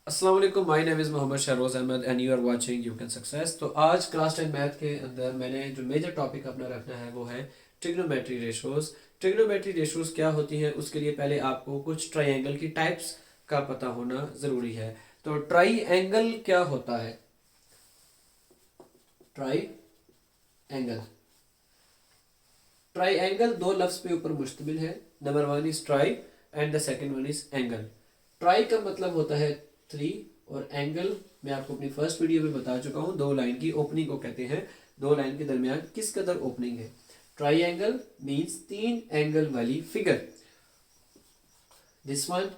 अस्सलाम वालेकुम, my name is Mohammad Shahroz Ahmed and you are watching you can success. तो आज क्लास 10 मैथ के अंदर मैंने जो मेजर टॉपिक अपना रखना है वो है ट्रिग्नोमेट्री रेशोज़। ट्रिग्नोमेट्री रेशोज़ क्या होती हैं उसके लिए पहले आपको कुछ ट्राइंगल की टाइप्स का पता होना ज़रूरी है। तो ट्राइंगल क्या होता है? ट्राइंगल ट्राइंगल दो लफ्ज पे ऊपर मुश्तमिल है। Number one is try and the second one is angle. Try का मतलब होता है थ्री, और एंगल मैं आपको अपनी फर्स्ट वीडियो में बता चुका हूँ, दो लाइन की ओपनिंग को कहते हैं। दो लाइन के दरमियान किस कदर ओपनिंग है। ट्राइंगल मीन्स तीन एंगल वाली figure. This one,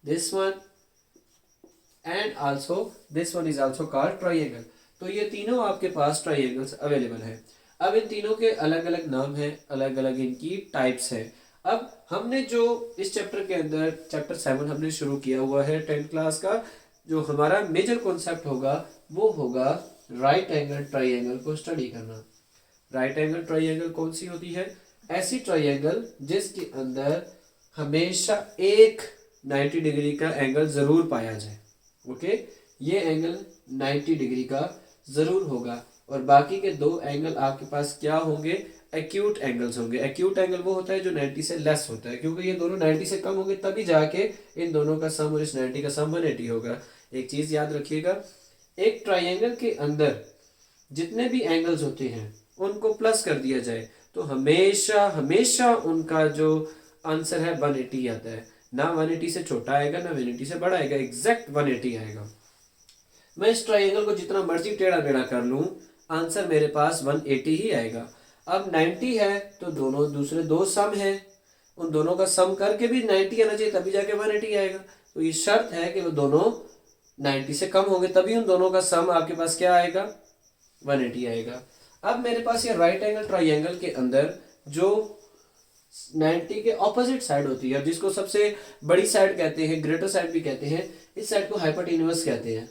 this one and also this one is also called triangle. तो ये तीनों आपके पास ट्राइंगल्स अवेलेबल है। अब इन तीनों के अलग अलग नाम हैं, अलग अलग इनकी टाइप्स हैं। अब हमने जो इस चैप्टर के अंदर चैप्टर 7 हमने शुरू किया हुआ है 10th क्लास का, जो हमारा मेजर कॉन्सेप्ट होगा वो होगा राइट एंगल ट्राइंगल को स्टडी करना। राइट एंगल ट्राइंगल कौन सी होती है? ऐसी ट्राइंगल जिसके अंदर हमेशा एक 90 डिग्री का एंगल जरूर पाया जाए। ओके, ये एंगल 90 डिग्री का जरूर होगा, और बाकी के दो एंगल आपके पास क्या होंगे? एक्यूट एंगल्स होंगे। एक्यूट एंगल वो होता है जो 90 से लेस होता है, क्योंकि ये दोनों 90 से कम होंगे तभी जाके इन दोनों का सम और इस 90 का सम 180 होगा। एक चीज याद रखिएगा, एक ट्राइंगल के अंदर जितने भी एंगल्स होते हैं उनको प्लस कर दिया जाए तो हमेशा हमेशा उनका जो आंसर है 180 आता है। ना 180 से छोटा आएगा ना 180 से बड़ा आएगा, एग्जैक्ट 180 आएगा। मैं इस ट्राइंगल को जितना मर्जी टेढ़ा मेढ़ा कर लूं, आंसर मेरे पास 180 ही आएगा। अब 90 है तो दोनों दूसरे दो सम है, उन दोनों का सम करके भी 90 आना चाहिए तभी जाके 180 आएगा। तो ये शर्त है कि वो दोनों 90 से कम होंगे तभी उन दोनों का सम आपके पास क्या आएगा? 180 आएगा। अब मेरे पास ये राइट एंगल ट्राइंगल के अंदर जो 90 के ऑपोजिट साइड होती है, जिसको सबसे बड़ी साइड कहते हैं, ग्रेटर साइड भी कहते हैं, इस साइड को हाइपोटेन्यूअस कहते हैं।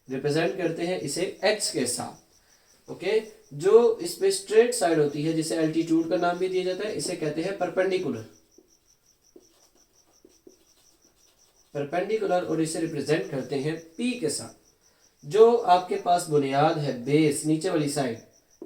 रिप्रेजेंट करते हैं इसे एक्स के साथ। ओके, जो इस पे स्ट्रेट साइड होती है जिसे एल्टीट्यूड का नाम भी दिया जाता है, इसे कहते हैं परपेंडिकुलर। परपेंडिकुलर, और इसे रिप्रेजेंट करते हैं पी के साथ। जो आपके पास बुनियाद है बेस, नीचे वाली साइड,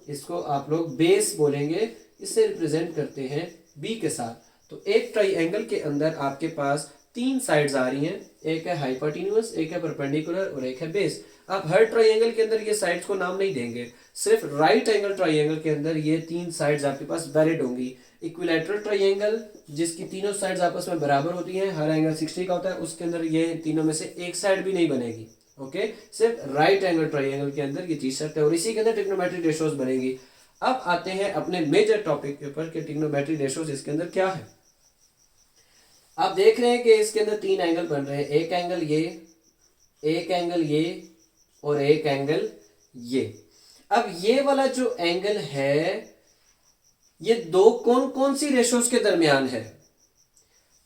इसको आप लोग बेस बोलेंगे, इसे रिप्रेजेंट करते हैं बी के साथ। तो एक ट्राइंगल के अंदर आपके पास तीन साइड्स आ रही हैं, एक है हाइपोटेन्यूअस, एक है परपेंडिकुलर और एक है बेस। आप हर ट्राइंगल के अंदर ये साइड्स को नाम नहीं देंगे, सिर्फ राइट एंगल ट्राइंगल के अंदर ये तीन साइड्स आपके पास वैलिड होंगी। इक्विलैटरल ट्राइंगल जिसकी तीनों साइड्स आपस में बराबर होती हैं, हर एंगल 60 का होता है, उसके अंदर ये तीनों में से एक साइड भी नहीं बनेगी। ओके, सिर्फ राइट एंगल ट्राइंगल के अंदर ये चीज शर्त है, और इसी के अंदर ट्रिग्नोमेट्री रेशोज बनेगी। अब आते हैं अपने मेजर टॉपिक के ऊपर कि ट्रिग्नोमेट्री रेशोज इसके अंदर क्या है। आप देख रहे हैं कि इसके अंदर तीन एंगल बन रहे हैं, एक एंगल ये, एक एंगल ये और एक एंगल ये। अब ये वाला जो एंगल है ये दो कौन कौन सी रेशोज के दरमियान है?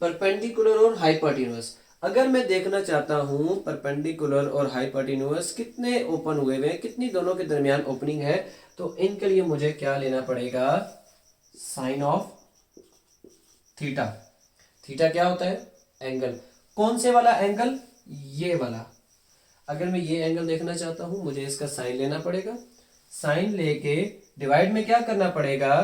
परपेंडिकुलर और हाइपोटेन्यूअस। अगर मैं देखना चाहता हूं परपेंडिकुलर और हाइपोटेन्यूअस कितने ओपन हुए हुए हैं, कितनी दोनों के दरमियान ओपनिंग है, तो इनके लिए मुझे क्या लेना पड़ेगा? Sign of theta. थीटा क्या होता है? एंगल। कौन से वाला एंगल? ये वाला। अगर मैं ये एंगल देखना चाहता हूं मुझे इसका साइन लेना पड़ेगा। साइन लेके डिवाइड में क्या करना पड़ेगा?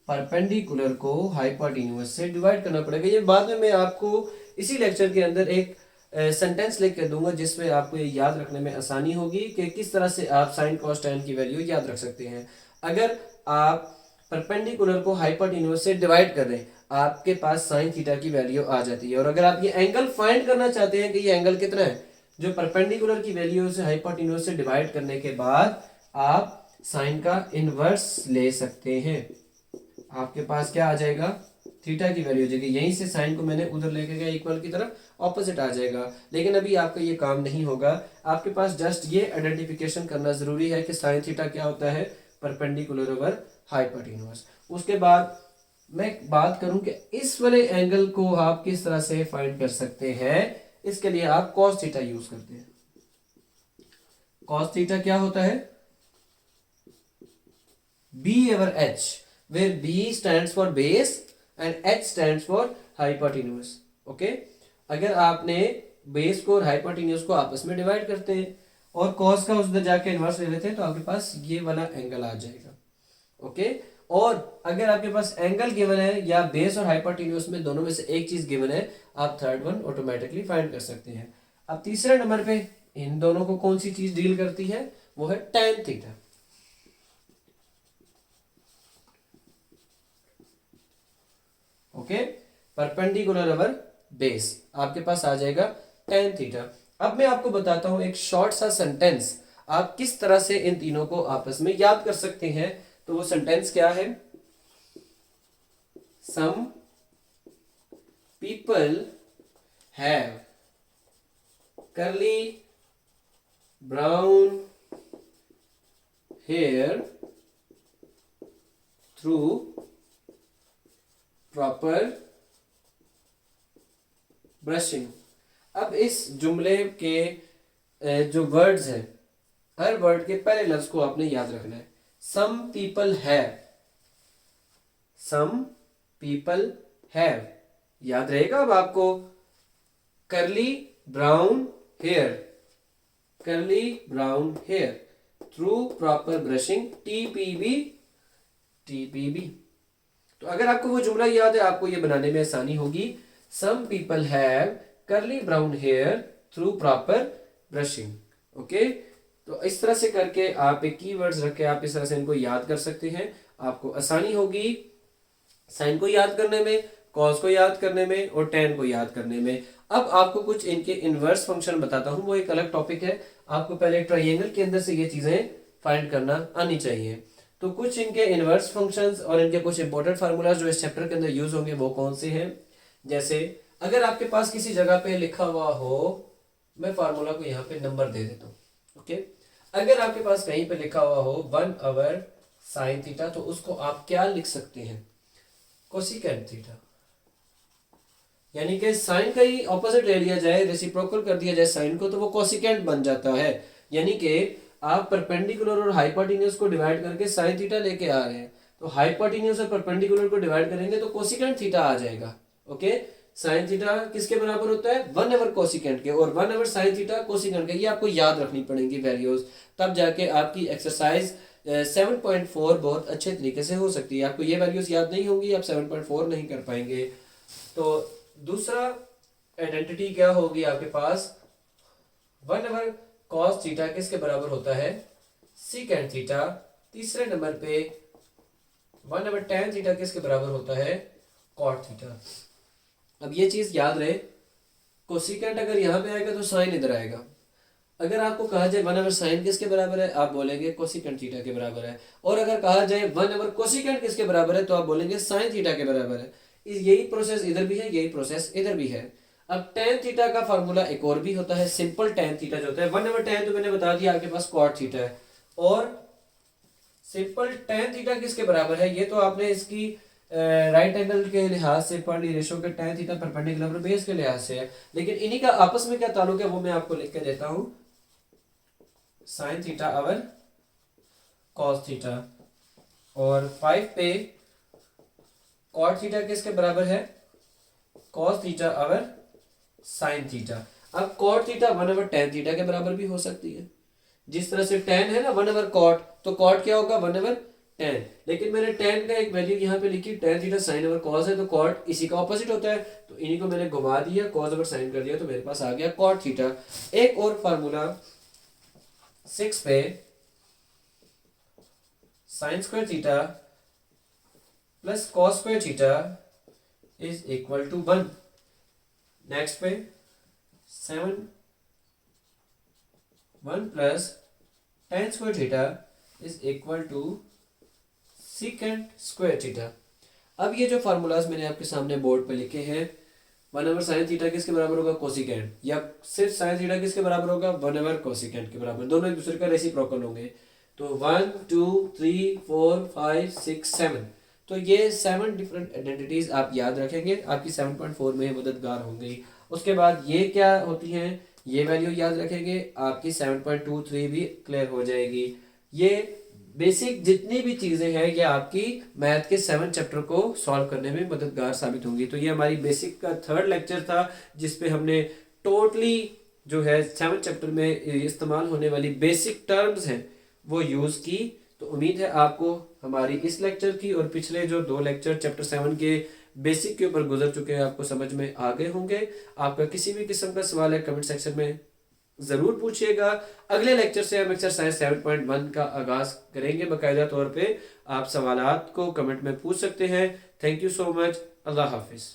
परपेंडिकुलर को हाइपोटेन्यूअस से डिवाइड करना पड़ेगा। ये बाद में मैं आपको इसी लेक्चर के अंदर एक सेंटेंस लिख कर दूंगा जिसमें आपको ये याद रखने में आसानी होगी कि किस तरह से आप साइन कॉस टैन की वैल्यू याद रख सकते हैं। अगर आप परपेंडिकुलर को हाइपोटेन्यूअस से डिवाइड कर रहे हैं, आपके पास साइन थीटा की वैल्यू आ जाती है। और अगर आप ये एंगल फाइंड करना चाहते हैं कि ये एंगल कितना है, जो परपेंडिकुलर की वैल्यू से हाइपोटेन्यूअस से डिवाइड करने के बाद आप साइन का इनवर्स ले सकते हैं। आपके पास क्या आ जाएगा? थीटा की वैल्यू हो जाएगी। यहीं से साइन को मैंने उधर लेके गया इक्वल की तरफ, ऑपोजिट आ जाएगा। लेकिन अभी आपका ये काम नहीं होगा, आपके पास जस्ट ये आइडेंटिफिकेशन करना जरूरी है कि साइन थीटा क्या होता है? Perpendicular over hypotenuse. उसके बाद मैं बात करूं कि इस वाले एंगल को आप किस तरह से फाइंड कर सकते हैं। इसके लिए आप कॉस थीटा यूज करते हैं। कॉस थीटा क्या होता है? B over H, where B stands for base and H stands for hypotenuse. Okay, अगर आपने बेस को और हाइपोटेन्यूज को आपस में डिवाइड करते हैं और कॉस का उधर जाके इनवर्स ले लेते हैं तो आपके पास ये वाला एंगल आ जाएगा। ओके, और अगर आपके पास एंगल गिवन है या बेस और हाइपोटेन्यूज में दोनों में से एक चीज गिवन है, आप थर्ड वन ऑटोमेटिकली फाइंड कर सकते हैं। अब तीसरे नंबर पे इन दोनों को कौन सी चीज डील करती है, वो है tan theta. Okay, perpendicular over base आपके पास आ जाएगा tan थीटा। अब मैं आपको बताता हूं एक शॉर्ट सा सेंटेंस, आप किस तरह से इन तीनों को आपस में याद कर सकते हैं। तो वो सेंटेंस क्या है, some people have curly brown hair through proper brushing। अब इस जुमले के जो वर्ड्स हैं, हर वर्ड के पहले लफ्ज को आपने याद रखना है। Some people have, some people have याद रहेगा अब आपको। Curly brown hair, curly brown hair through proper brushing, TPB, TPB. तो अगर आपको वो जुमला याद है, आपको ये बनाने में आसानी होगी। Some people have curly brown hair through proper brushing. Okay, तो इस तरह से करके आप एक कीवर्ड्स रख के आप इस तरह से इनको याद कर सकते हैं, आपको आसानी होगी साइन को याद करने में, कॉस को याद करने में और tan को याद करने में। अब आपको कुछ इनके इनवर्स फंक्शन बताता हूं, वो एक अलग टॉपिक है। आपको पहले ट्रायंगल के अंदर से ये चीजें फाइंड करना आनी चाहिए। तो कुछ इनके इनवर्स फंक्शंस और इनके कुछ इंपॉर्टेंट फार्मूलाज जो इस चैप्टर के अंदर यूज होंगे वो कौन से हैं। जैसे अगर आपके पास किसी जगह पे लिखा हुआ हो, मैं फार्मूला को यहाँ पे नंबर दे देता हूँ। ओके, अगर आपके पास कहीं पे लिखा हुआ हो 1/, साइन थीटा, तो उसको आप क्या लिख सकते हैं, कोसिकेंट थीटा। यानी कि साइन का ही ऑपोजिट ले लिया जाए, रेसिप्रोकल कर दिया जाए साइन को, तो वो कोसिकेंट बन जाता है। यानी कि आप परपेंडिकुलर और हाइपोटेन्यूज को डिवाइड करके साइन थीटा लेके आ रहे हैं, तो हाइपोटेन्यूज और परपेंडिकुलर को डिवाइड करेंगे तो कोसिकेंट थीटा आ जाएगा। ओके, साइन थीटा किसके बराबर होता है, 1/, कोसिकेंट के, और 1/, साइन थीटा कोसिकेंट के। ये आपको याद रखनी पड़ेंगी वैल्यूज, तब जाके आपकी एक्सरसाइज 7.4 बहुत अच्छे तरीके से हो सकती है। आपको ये वैल्यूज याद नहीं होंगी, आप 7.4 नहीं कर पाएंगे। तो दूसरा आइडेंटिटी क्या होगी आपके पास, 1/, cos थीटा किसके बराबर होता है, secant थीटा। तीसरे नंबर पे 1/, tan थीटा किसके बराबर होता है, cot थीटा। अब ये चीज याद रहे, कोसिकेंट अगर यहाँ पे आएगा तो साइन इधर आएगा। अगर आपको कहा जाए 1/, साइन किसके बराबर है, आप बोलेंगे कोसिकेंट थीटा के बराबर है। और अगर कहा जाए 1/, कोसिकेंट किसके बराबर है, तो आप बोलेंगे साइन थीटा के बराबर है। यही प्रोसेस इधर भी है, यही प्रोसेस इधर भी है। अब tan थीटा का फार्मूला एक और भी होता है, सिंपल tan थीटा जो होता है। 1/, tan तो मैंने बता दिया, आपके पास cot थीटा है। और सिंपल tan थीटा किसके बराबर है, ये तो आपने इसकी राइट एंगल के लिहाज से पढ़ ली, रेशो के tan थीटा परपेंडिकुलर बेस के लिहाज से है। लेकिन इन्हीं का आपस में क्या ताल्लुक है वो मैं आपको लिख के देता हूं, साइन थीटा अवर cos थीटा। और 5 पे cot थीटा किसके बराबर है, cos थीटा अवर साइन थीटा। अब cot थीटा 1/, tan थीटा के बराबर भी हो सकती है। जिस तरह से tan है ना 1/, cot, तो cot क्या होगा 1/, tan। लेकिन मैंने tan का एक वैल्यू यहाँ पे लिखी, tan theta sine over cos है, तो cot इसी का ऑपोजिट होता है, तो इन्हीं को मैंने घुमा दिया, cos ओवर साइन कर दिया, तो मेरे पास आ गया cot थीटा। एक और फार्मूला 6 पे sine square theta plus cos square theta is equal to 1। Next पे 7 1 plus tan square theta is equal to secant square theta. अब ये जो फार्मूलाज मैंने आपके सामने बोर्ड पे लिखे हैं, 1/, साइन थीटा किसके बराबर होगा, कोसिकेंट, या सिर्फ साइन थीटा किसके बराबर होगा, 1/, कोसिकेंट के बराबर, दोनों एक दूसरे का रेसिप्रोकल होंगे। तो 1 2 3 4 5 6 7, तो ये 7 डिफरेंट आइडेंटिटीज आप याद रखेंगे, आपकी 7.4 में मददगार होंगी। उसके बाद ये क्या होती हैं, ये वैल्यू याद रखेंगे, आपकी 7.23 भी क्लियर हो जाएगी। ये बेसिक जितनी भी चीज़ें हैं ये आपकी मैथ के 7 चैप्टर को सॉल्व करने में मददगार साबित होंगी। तो ये हमारी बेसिक का 3rd लेक्चर था जिस पे हमने टोटली जो है 7 चैप्टर में इस्तेमाल होने वाली बेसिक टर्म्स हैं वो यूज़ की। तो उम्मीद है आपको हमारी इस लेक्चर की और पिछले जो 2 लेक्चर चैप्टर 7 के बेसिक के ऊपर गुजर चुके हैं आपको समझ में आ गए होंगे। आपका किसी भी किस्म का सवाल है कमेंट सेक्शन में ज़रूर पूछिएगा। अगले लेक्चर से हम एक्सरसाइज 7.1 का आगाज़ करेंगे बाकायदा तौर पे। आप सवालात को कमेंट में पूछ सकते हैं। Thank you so much. अल्लाह हाफिज़।